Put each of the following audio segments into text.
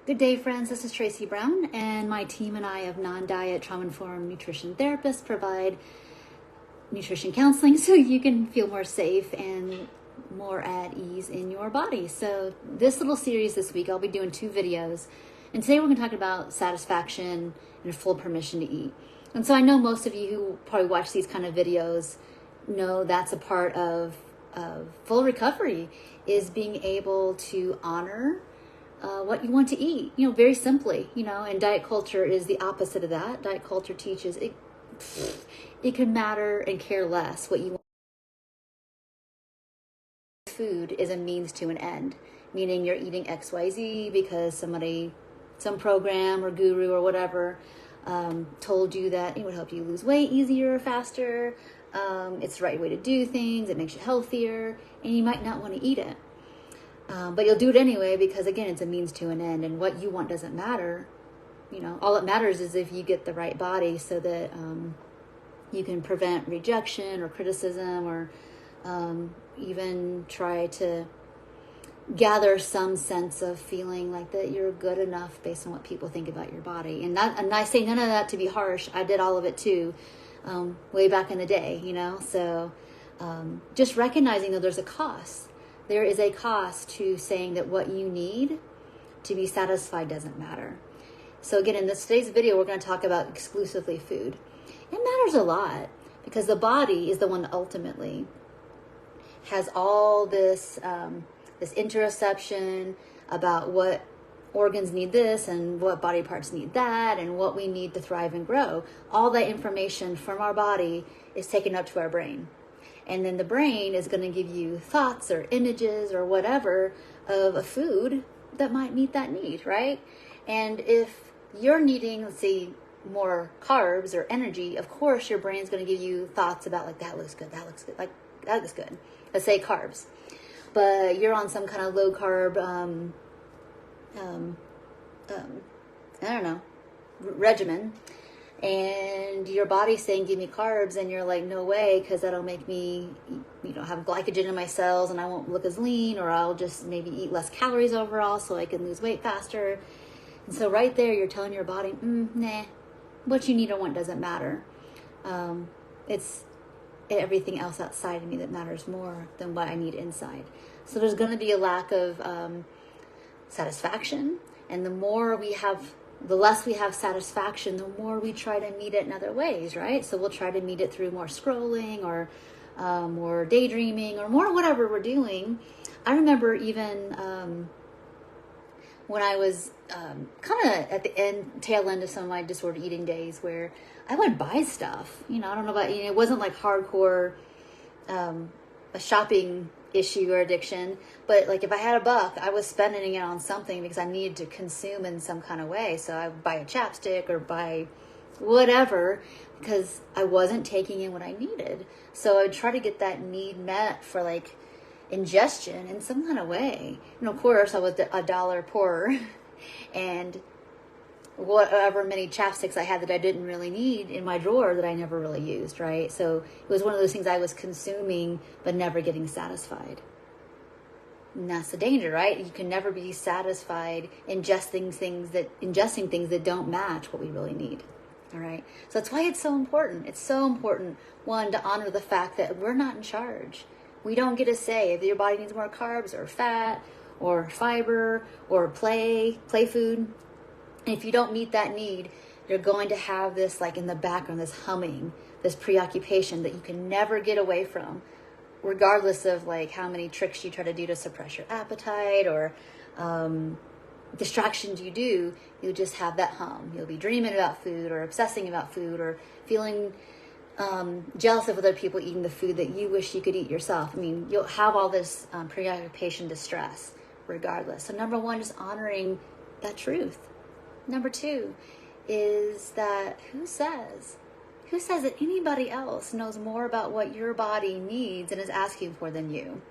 Good day, friends. This is Tracy Brown, and my team and I of non-diet trauma-informed nutrition therapists provide nutrition counseling so you can feel more safe and more at ease in your body. So this little series this week, I'll be doing 2 videos, and today we're going to talk about satisfaction and full permission to eat. And so I know most of you who probably watch these kind of videos know that's a part of full recovery, is being able to honor what you want to eat, very simply, and diet culture is the opposite of that. Diet culture teaches it can matter and care less what you want. Food is a means to an end, meaning you're eating XYZ because some program or guru or whatever told you that it would help you lose weight easier or faster. It's the right way to do things. It makes you healthier, and you might not want to eat it. But you'll do it anyway because, again, it's a means to an end, and what you want doesn't matter. All that matters is if you get the right body so that you can prevent rejection or criticism, or even try to gather some sense of feeling like that you're good enough based on what people think about your body. And I say none of that to be harsh. I did all of it too, way back in the day, So just recognizing that there's a cost. There is a cost to saying that what you need to be satisfied doesn't matter. So again, in today's video, we're going to talk about exclusively food. It matters a lot because the body is the one that ultimately has all this interoception about what organs need this and what body parts need that and what we need to thrive and grow. All that information from our body is taken up to our brain. And then the brain is going to give you thoughts or images or whatever of a food that might meet that need, right? And if you're needing, let's say, more carbs or energy, of course your brain's going to give you thoughts about like, that looks good, like that looks good. Let's say carbs. But you're on some kind of low carb, regimen, and your body's saying, give me carbs, and you're like, no way, because that'll make me, have glycogen in my cells, and I won't look as lean, or I'll just maybe eat less calories overall so I can lose weight faster. And so right there, you're telling your body, nah, what you need or want doesn't matter. It's everything else outside of me that matters more than what I need inside. So there's going to be a lack of satisfaction, and the less we have satisfaction, the more we try to meet it in other ways, right? So we'll try to meet it through more scrolling or more daydreaming or more whatever we're doing. I remember even when I was kind of at the tail end of some of my disordered eating days, where I would buy stuff. I don't know about it wasn't like hardcore a shopping issue or addiction, but like if I had $1, I was spending it on something because I needed to consume in some kind of way. So I would buy a chapstick or buy whatever because I wasn't taking in what I needed. So I would try to get that need met for like ingestion in some kind of way. And of course I was $1 poorer and whatever many chapsticks I had that I didn't really need in my drawer that I never really used, right? So it was one of those things I was consuming but never getting satisfied. And that's the danger, right? You can never be satisfied ingesting things that don't match what we really need. All right. So that's why it's so important. It's so important, one, to honor the fact that we're not in charge. We don't get a say if your body needs more carbs or fat or fiber or play food. And if you don't meet that need, you're going to have this like in the background, this humming, this preoccupation that you can never get away from, regardless of like how many tricks you try to do to suppress your appetite or distractions you do. You'll just have that hum. You'll be dreaming about food or obsessing about food or feeling jealous of other people eating the food that you wish you could eat yourself. I mean, you'll have all this preoccupation, distress, regardless. So number one, just honoring that truth. Number 2 is that who says that anybody else knows more about what your body needs and is asking for than you?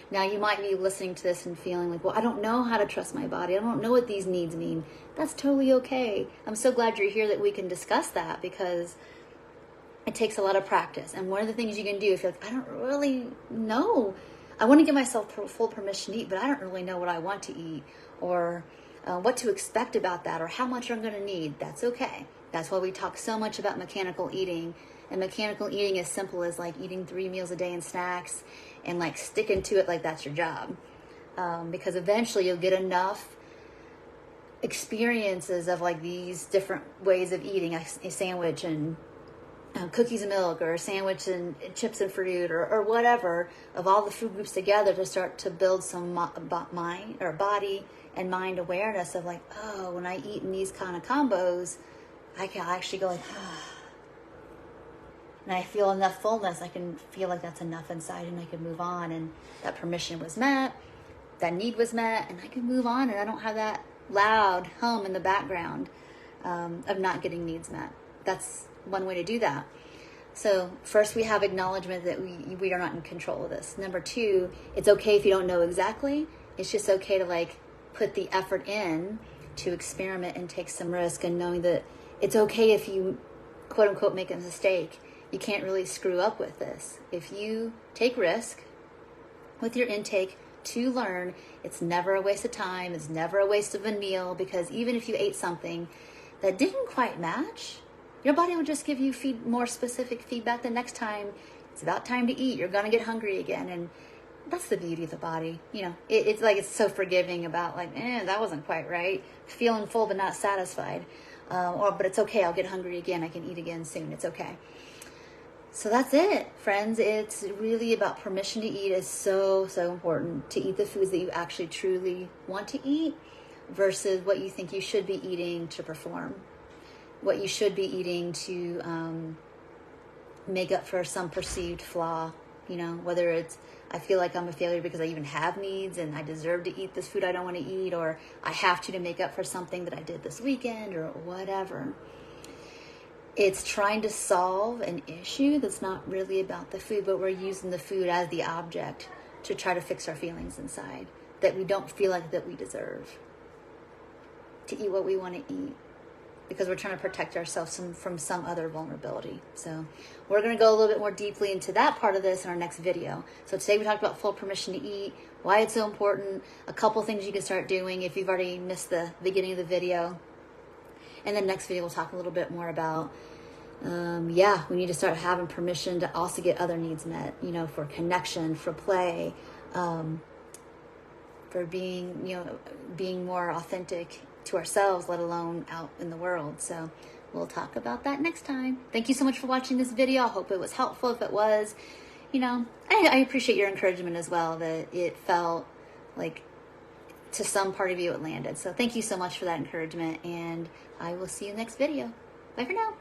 Now, you might be listening to this and feeling like, well, I don't know how to trust my body. I don't know what these needs mean. That's totally okay. I'm so glad you're here that we can discuss that, because it takes a lot of practice. And one of the things you can do if you're like, I don't really know, I want to give myself full permission to eat, but I don't really know what I want to eat, or what to expect about that or how much I'm going to need. That's okay. That's why we talk so much about mechanical eating. And mechanical eating is simple as like eating 3 meals a day and snacks and like sticking to it like that's your job. Because eventually you'll get enough experiences of like these different ways of eating a sandwich and cookies and milk, or a sandwich and chips and fruit, or whatever, of all the food groups together to start to build some mind or body and mind awareness of like, oh, when I eat in these kind of combos, I can actually go like, ah. And I feel enough fullness. I can feel like that's enough inside, and I can move on, and that permission was met, that need was met, and I can move on, and I don't have that loud hum in the background of not getting needs met. That's one way to do that. So first, we have acknowledgement that we are not in control of this. Number 2, it's okay if you don't know exactly. It's just okay to like put the effort in to experiment and take some risk, and knowing that it's okay if you quote unquote make a mistake. You can't really screw up with this. If you take risk with your intake to learn, it's never a waste of time. It's never a waste of a meal, because even if you ate something that didn't quite match, your body will just give you more specific feedback the next time. It's about time to eat. You're going to get hungry again. And that's the beauty of the body. You know, it's like, it's so forgiving about like, that wasn't quite right. Feeling full but not satisfied. But it's okay. I'll get hungry again. I can eat again soon. It's okay. So that's it, friends. It's really about permission to eat. Is so, so important to eat the foods that you actually truly want to eat versus what you think you should be eating to perform, what you should be eating to make up for some perceived flaw. You know, whether it's, I feel like I'm a failure because I even have needs and I deserve to eat this food I don't want to eat, or I have to make up for something that I did this weekend, or whatever. It's trying to solve an issue that's not really about the food, but we're using the food as the object to try to fix our feelings inside that we don't feel like that we deserve to eat what we want to eat, because we're trying to protect ourselves from some other vulnerability. So we're going to go a little bit more deeply into that part of this in our next video. So today we talked about full permission to eat, why it's so important, a couple things you can start doing if you've already missed the beginning of the video. And then next video, we'll talk a little bit more about, we need to start having permission to also get other needs met, you know, for connection, for play, for being more authentic to ourselves, let alone out in the world. So we'll talk about that next time. Thank you so much for watching this video. I hope it was helpful. If it was, you know, I appreciate your encouragement as well, that it felt like to some part of you it landed. So thank you so much for that encouragement, and I will see you next video. Bye for now.